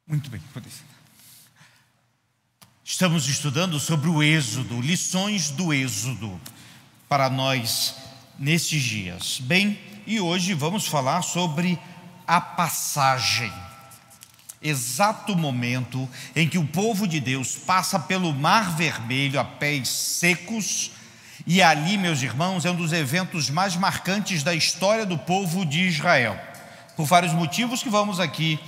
Muito bem, pode ser. Estamos estudando sobre o Êxodo, lições do Êxodo para nós nesses dias. Bem, e hoje vamos falar sobre a passagem. Exato momento em que o povo de Deus passa pelo Mar Vermelho a pés secos, e ali, meus irmãos, é um dos eventos mais marcantes da história do povo de Israel, por vários motivos que vamos aqui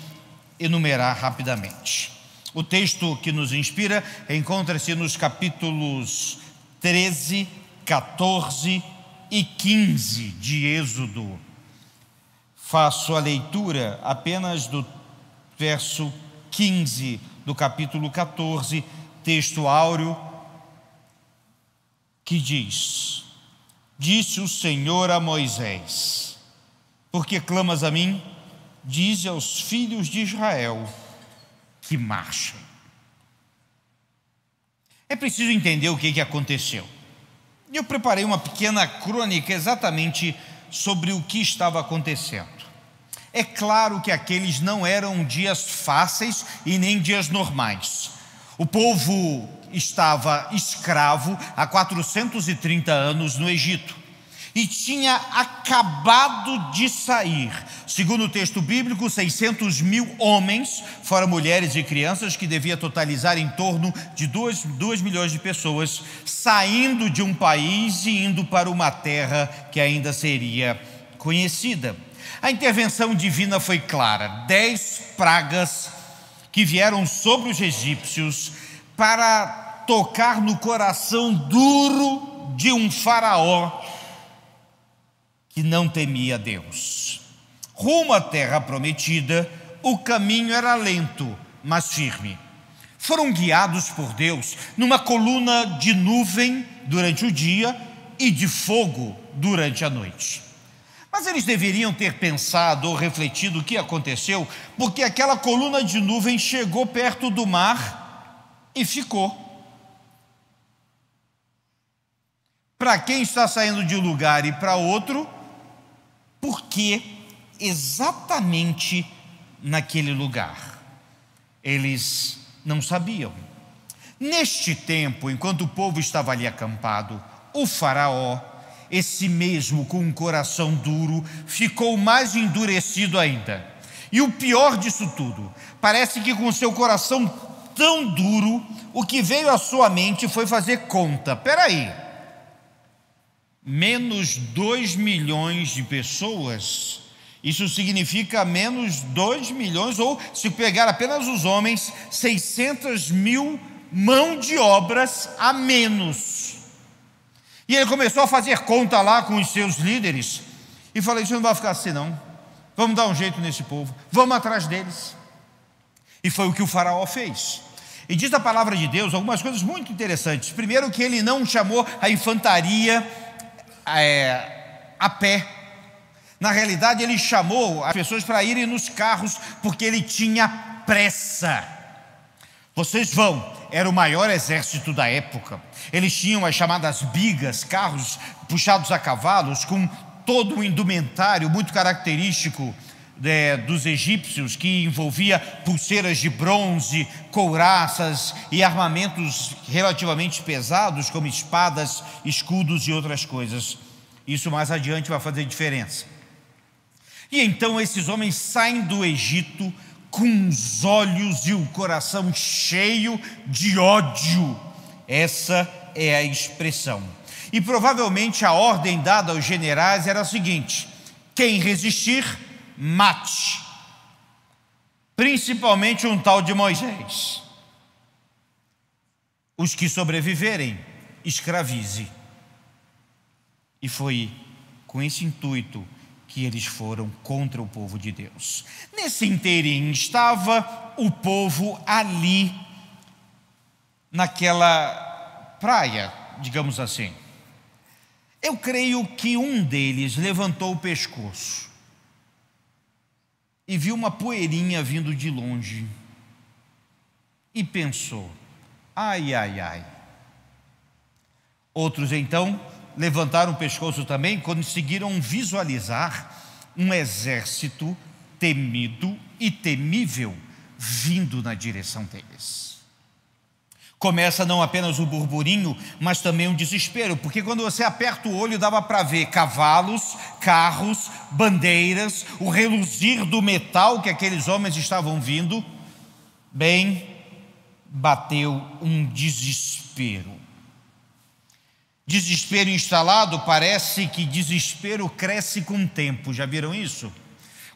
enumerar rapidamente. O texto que nos inspira encontra-se nos capítulos 13, 14 e 15 de Êxodo. Faço a leitura apenas do verso 15 do capítulo 14, texto áureo, que diz: Disse o Senhor a Moisés: Por que clamas a mim? Dize aos filhos de Israel que marchem. É preciso entender o que aconteceu. Eu preparei uma pequena crônica exatamente sobre o que estava acontecendo. É claro que aqueles não eram dias fáceis e nem dias normais. O povo estava escravo há 430 anos no Egito e tinha acabado de sair, segundo o texto bíblico, 600 mil homens, fora mulheres e crianças, que devia totalizar em torno de 2 milhões de pessoas, saindo de um país e indo para uma terra que ainda seria conhecida. A intervenção divina foi clara: 10 pragas que vieram sobre os egípcios para tocar no coração duro de um faraó que não temia Deus. Rumo à terra prometida, o caminho era lento, mas firme. Foram guiados por Deus numa coluna de nuvem durante o dia e de fogo durante a noite. Mas eles deveriam ter pensado ou refletido o que aconteceu, porque aquela coluna de nuvem chegou perto do mar e ficou. Para quem está saindo de um lugar e para outro, por que exatamente naquele lugar? Eles não sabiam. Neste tempo, enquanto o povo estava ali acampado, o faraó, esse mesmo com um coração duro, ficou mais endurecido ainda. E o pior disso tudo, parece que com seu coração tão duro, o que veio à sua mente foi fazer conta. Peraí, menos 2 milhões de pessoas, isso significa menos 2 milhões, ou se pegar apenas os homens, 600 mil mão de obras a menos. E ele começou a fazer conta lá com os seus líderes e falou: isso não vai ficar assim não, vamos dar um jeito nesse povo, vamos atrás deles. E foi o que o faraó fez. E diz a palavra de Deus algumas coisas muito interessantes. Primeiro, que ele não chamou a infantaria a pé. Na realidade, ele chamou as pessoas para irem nos carros, porque ele tinha pressa. Vocês vão. Era o maior exército da época. Eles tinham as chamadas bigas, carros puxados a cavalos, com todo um indumentário muito característico dos egípcios, que envolvia pulseiras de bronze, couraças e armamentos relativamente pesados, como espadas, escudos e outras coisas. Isso mais adiante vai fazer diferença. E então esses homens saem do Egito com os olhos e o coração cheio de ódio. Essa é a expressão. E provavelmente a ordem dada aos generais era a seguinte: quem resistir, mate. Principalmente um tal de Moisés. Os que sobreviverem, escravize. E foi com esse intuito que eles foram contra o povo de Deus. Nesse inteirinho estava o povo ali, naquela praia, digamos assim. Eu creio que um deles levantou o pescoço e viu uma poeirinha vindo de longe e pensou: ai, ai, ai. Outros então levantaram o pescoço também, conseguiram visualizar um exército temido e temível vindo na direção deles. Começa não apenas o burburinho, mas também um desespero, porque quando você aperta o olho dava para ver cavalos, carros, bandeiras, o reluzir do metal que aqueles homens estavam vindo. Bem, bateu um desespero. Desespero instalado, parece que desespero cresce com o tempo. Já viram isso?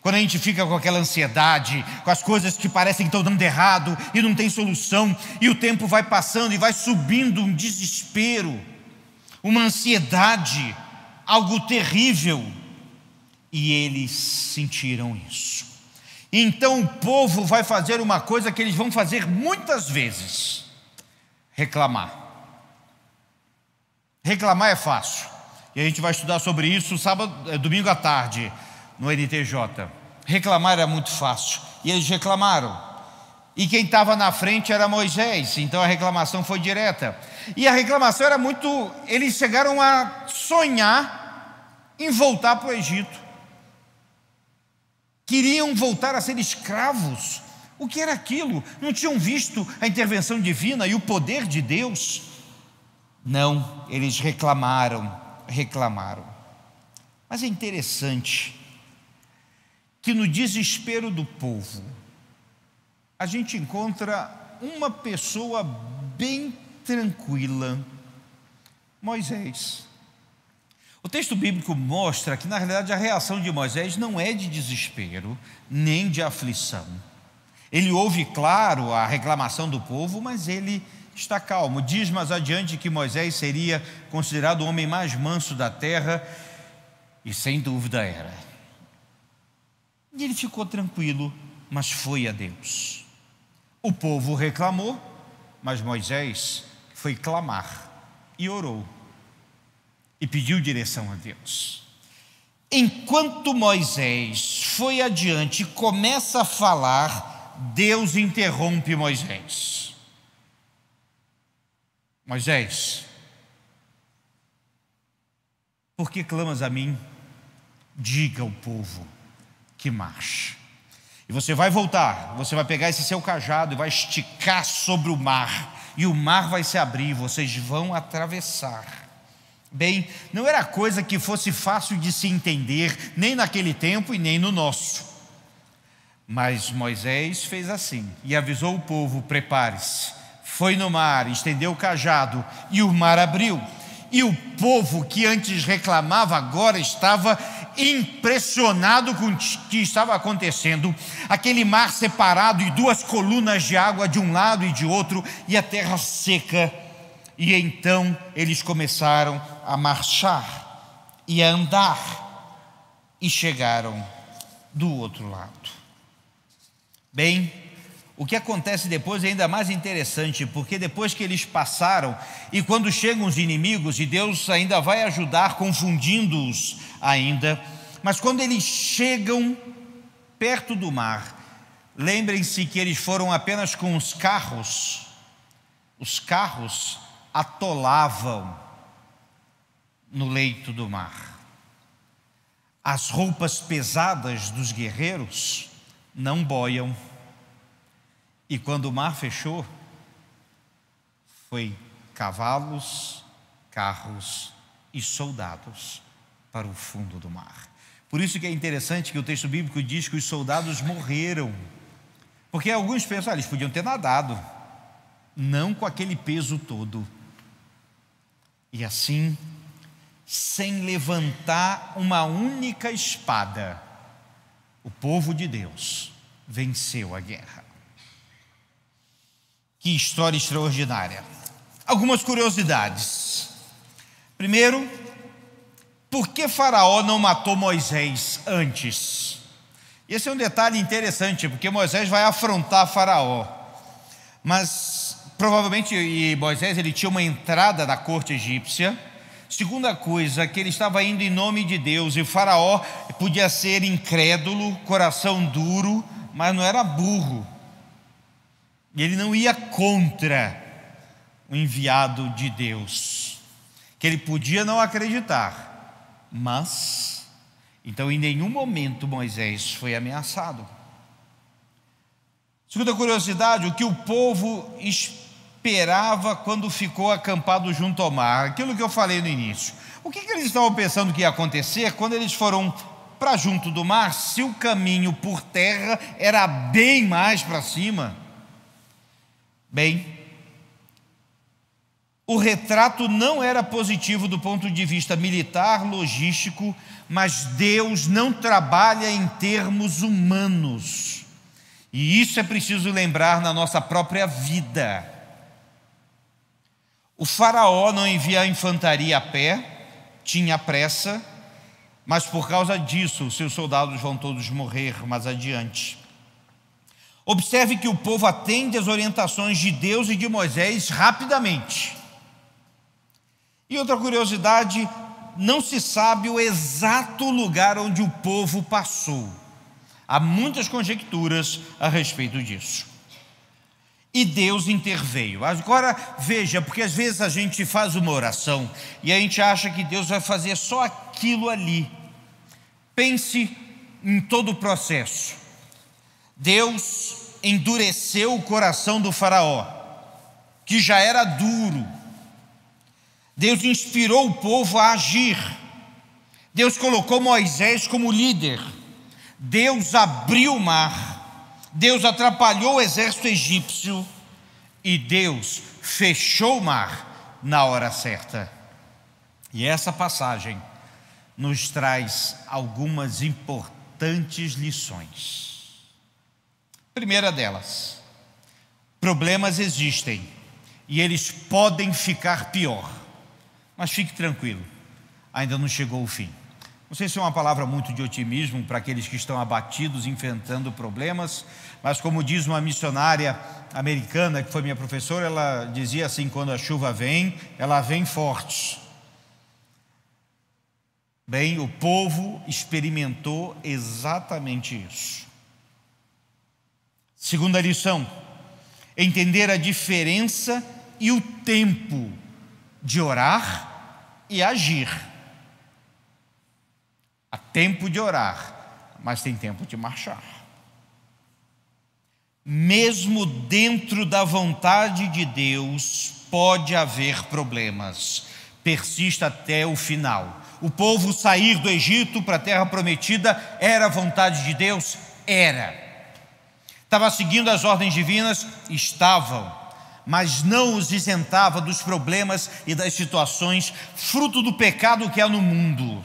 Quando a gente fica com aquela ansiedade, com as coisas que parecem que estão dando errado e não tem solução, e o tempo vai passando e vai subindo um desespero, uma ansiedade, algo terrível. E eles sentiram isso. Então o povo vai fazer uma coisa que eles vão fazer muitas vezes: reclamar. Reclamar é fácil, e a gente vai estudar sobre isso domingo à tarde no NTJ. Reclamar era muito fácil, e eles reclamaram. E quem estava na frente era Moisés, então a reclamação foi direta. E a reclamação era muito... Eles chegaram a sonhar em voltar para o Egito. Queriam voltar a ser escravos. O que era aquilo? Não tinham visto a intervenção divina e o poder de Deus? Não, eles reclamaram. Mas é interessante que no desespero do povo, a gente encontra uma pessoa bem tranquila: Moisés. O texto bíblico mostra que, na realidade, a reação de Moisés não é de desespero, nem de aflição. Ele ouve, claro, a reclamação do povo, mas ele está calmo. Diz mais adiante que Moisés seria considerado o homem mais manso da terra, e sem dúvida era. E ele ficou tranquilo, mas foi a Deus. O povo reclamou, mas Moisés foi clamar e orou e pediu direção a Deus. Enquanto Moisés foi adiante e começa a falar, Deus interrompe Moisés. Moisés, por que clamas a mim? Diga ao povo que marche. E você vai voltar, você vai pegar esse seu cajado e vai esticar sobre o mar, e o mar vai se abrir, vocês vão atravessar. Bem, não era coisa que fosse fácil de se entender, nem naquele tempo e nem no nosso. Mas Moisés fez assim, e avisou o povo: prepare-se. Foi no mar, estendeu o cajado, e o mar abriu. E o povo que antes reclamava, agora estava impressionado com o que estava acontecendo. Aquele mar separado e duas colunas de água de um lado e de outro, e a terra seca. E então eles começaram a marchar e a andar, e chegaram do outro lado. Bem, o que acontece depois é ainda mais interessante, porque depois que eles passaram, e quando chegam os inimigos, e Deus ainda vai ajudar confundindo-os ainda, mas quando eles chegam perto do mar, lembrem-se que eles foram apenas com os carros atolavam no leito do mar. As roupas pesadas dos guerreiros não boiam. E quando o mar fechou, foi cavalos, carros e soldados para o fundo do mar. Por isso que é interessante que o texto bíblico diz que os soldados morreram, porque alguns pensam: eles podiam ter nadado, não com aquele peso todo. E assim, sem levantar uma única espada, o povo de Deus venceu a guerra. Que história extraordinária. Algumas curiosidades. Primeiro, por que Faraó não matou Moisés antes? Esse é um detalhe interessante, porque Moisés vai afrontar Faraó, mas provavelmente Moisés ele tinha uma entrada da corte egípcia. Segunda coisa, que ele estava indo em nome de Deus, e Faraó podia ser incrédulo, coração duro, mas não era burro. E ele não ia contra o enviado de Deus, que ele podia não acreditar, mas então em nenhum momento Moisés foi ameaçado. Segunda curiosidade, o que o povo esperava quando ficou acampado junto ao mar. Aquilo que eu falei no início. O que eles estavam pensando que ia acontecer quando eles foram para junto do mar, se o caminho por terra era bem mais para cima? Bem, o retrato não era positivo do ponto de vista militar, logístico, mas Deus não trabalha em termos humanos. E isso é preciso lembrar na nossa própria vida. O faraó não envia a infantaria a pé, tinha pressa, mas por causa disso, seus soldados vão todos morrer mais adiante. Observe que o povo atende às orientações de Deus e de Moisés rapidamente. E outra curiosidade, não se sabe o exato lugar onde o povo passou. Há muitas conjecturas a respeito disso. E Deus interveio. Agora veja, porque às vezes a gente faz uma oração e a gente acha que Deus vai fazer só aquilo ali. Pense em todo o processo. Deus endureceu o coração do faraó, que já era duro. Deus inspirou o povo a agir. Deus colocou Moisés como líder. Deus abriu o mar. Deus atrapalhou o exército egípcio e Deus fechou o mar na hora certa. E essa passagem nos traz algumas importantes lições. Primeira delas, problemas existem e eles podem ficar pior, mas fique tranquilo, ainda não chegou o fim. Não sei se é uma palavra muito de otimismo para aqueles que estão abatidos, enfrentando problemas, mas como diz uma missionária americana, que foi minha professora, ela dizia assim, quando a chuva vem, ela vem forte. Bem, o povo experimentou exatamente isso. Segunda lição, entender a diferença e o tempo de orar e agir. Há tempo de orar, mas tem tempo de marchar. Mesmo dentro da vontade de Deus, pode haver problemas. Persista até o final. O povo sair do Egito para a terra prometida era a vontade de Deus? Era. Estava seguindo as ordens divinas? Estavam. Mas não os isentava dos problemas e das situações fruto do pecado que há no mundo,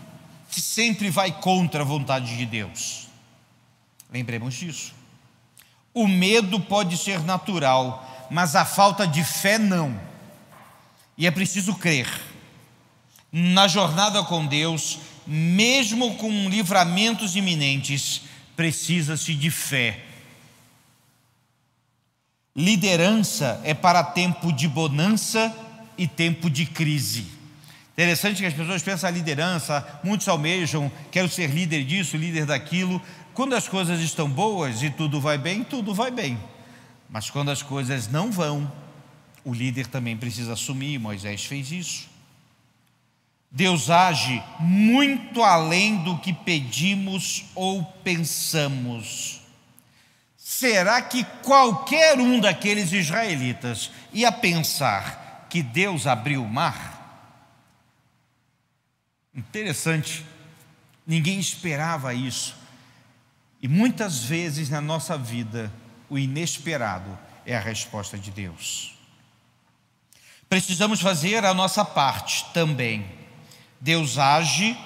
que sempre vai contra a vontade de Deus. Lembremos disso. O medo pode ser natural, mas a falta de fé não. E é preciso crer. Na jornada com Deus, mesmo com livramentos iminentes, precisa-se de fé. Liderança é para tempo de bonança e tempo de crise. Interessante que as pessoas pensam a liderança, muitos almejam, quero ser líder disso, líder daquilo. Quando as coisas estão boas e tudo vai bem, tudo vai bem. Mas quando as coisas não vão, o líder também precisa assumir. Moisés fez isso. Deus age muito além do que pedimos ou pensamos. Será que qualquer um daqueles israelitas ia pensar que Deus abriu o mar? Interessante, ninguém esperava isso. E muitas vezes na nossa vida, o inesperado é a resposta de Deus. Precisamos fazer a nossa parte também. Deus age,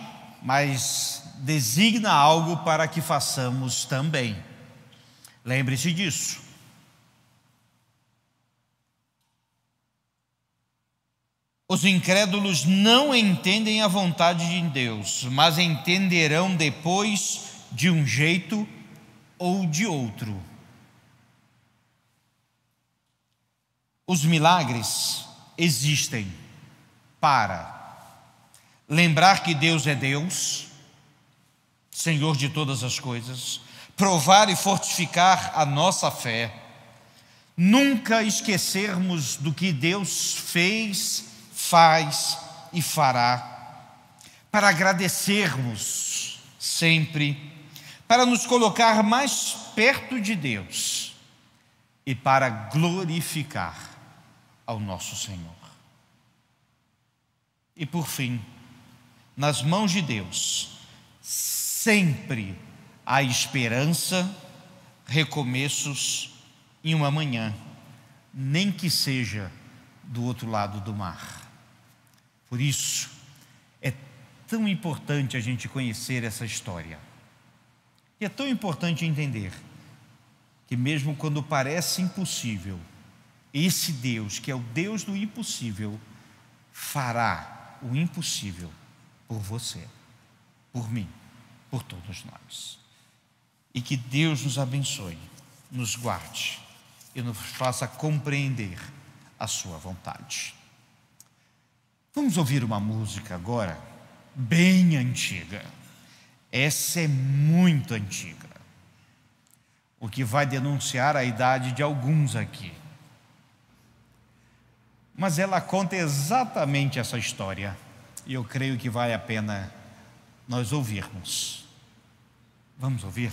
mas designa algo para que façamos também. Lembre-se disso. Os incrédulos não entendem a vontade de Deus, mas entenderão depois de um jeito ou de outro. Os milagres existem para lembrar que Deus é Deus, Senhor de todas as coisas, provar e fortificar a nossa fé, nunca esquecermos do que Deus fez, faz e fará, para agradecermos sempre, para nos colocar mais perto de Deus. e para glorificar ao nosso Senhor. E por fim, nas mãos de Deus, sempre há esperança, recomeços em uma manhã, nem que seja do outro lado do mar. Por isso, é tão importante a gente conhecer essa história. E é tão importante entender que mesmo quando parece impossível, esse Deus, que é o Deus do impossível, fará o impossível por você, por mim, por todos nós. E que Deus nos abençoe, nos guarde e nos faça compreender a sua vontade. Vamos ouvir uma música agora, bem antiga. Essa é muito antiga, o que vai denunciar a idade de alguns aqui. Mas ela conta exatamente essa história, e eu creio que vale a pena nós ouvirmos. Vamos ouvir?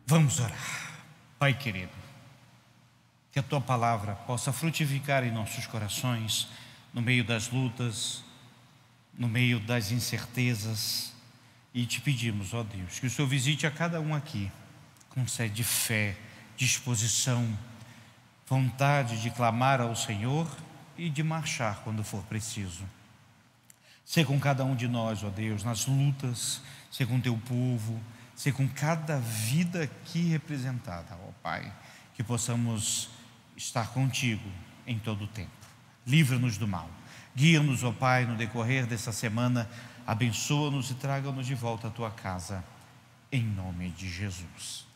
Vamos orar. Pai querido, que a Tua palavra possa frutificar em nossos corações, no meio das lutas, no meio das incertezas. E te pedimos, ó Deus, que o Senhor visite a cada um aqui, concede fé, disposição, vontade de clamar ao Senhor e de marchar quando for preciso. Sê com cada um de nós, ó Deus, nas lutas, sê com Teu povo, sê com cada vida aqui representada, ó Pai, que possamos estar contigo em todo o tempo. Livra-nos do mal, guia-nos, ó Pai, no decorrer dessa semana, abençoa-nos e traga-nos de volta à Tua casa, em nome de Jesus.